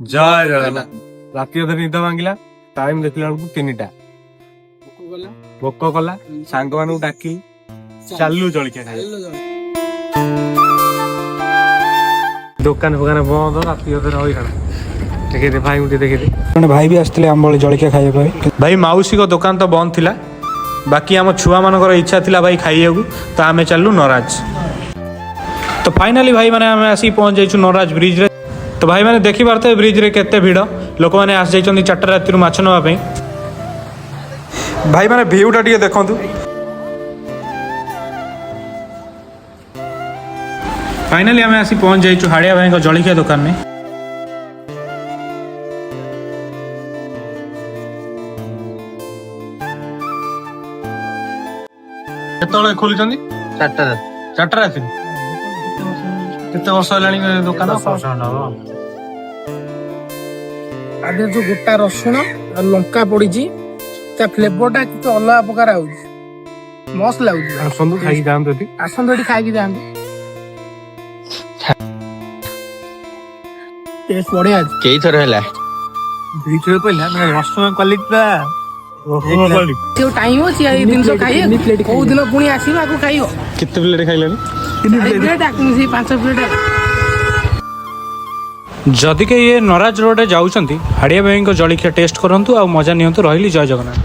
जय जगन्नाथ। राति अधे निद भांगिला टाइम देखला बेलू 3टा भोक कला सांग मानू डाकी चालू जलखिया खाई दुकान फुकान बंद राति अधे रही देखिए भाई मुझे देखिए भाई भी आसते आम जलखिया खाइबा भाई माउसी को दुकान तो बंद थिला बाकी आम छुआ मानकर इच्छा थिला भाई खाइबू तो आम चलू नराज। तो फाइनाली भाई मैंने आम आसी पहुंच जाइछु नराज ब्रिज रे। तो भाई मैंने देखी पारते ब्रिज रे केते भिड़ लोक मैंने आस जाइछन्ती 4टा राति माछ नवा पे। भाई मैंने भ्यूटा टिके देखंतु फाइनाली आम आसी पहुंच जाइछु हाड़िया भाई को जलखिया दुकान में। केतବେଳେ ଖୋଲୁଛନ୍ତି 4ଟା ରାତି କେତେ ବର୍ଷ ହେଲାଣି ଦୋକାନ? आगे जो गोटा रसुण और लंका पड़ी ता फ्लेवरटा कितो अलग प्रकार आउछ मस्त लागुछ। ଆସନ୍ତୁ ଖାଇକି ଯାଆନ୍ତୁ ଏଠି। आसंत एठी खाई जांदे टेस्ट बढ़िया अछि। केई थर हैला ଭିତରେ କହିଲା ମାନେ ରସୁଣ କ୍ୱାଲିଟିଟା जो टाइम अछि ए दिन सो खाइए को दिन पुणी आसीबा को खाइयो କେତେ ପ୍ଲେଟ୍ ଖାଇଲେଣି? 3 प्लेट आकु से 5 प्लेट। जदि के ये नराज रोड जाऊँच हाड़िया भाई जलखिया टेस्ट करंतु आ मजा नियंतु। रही जय जगन्नाथ।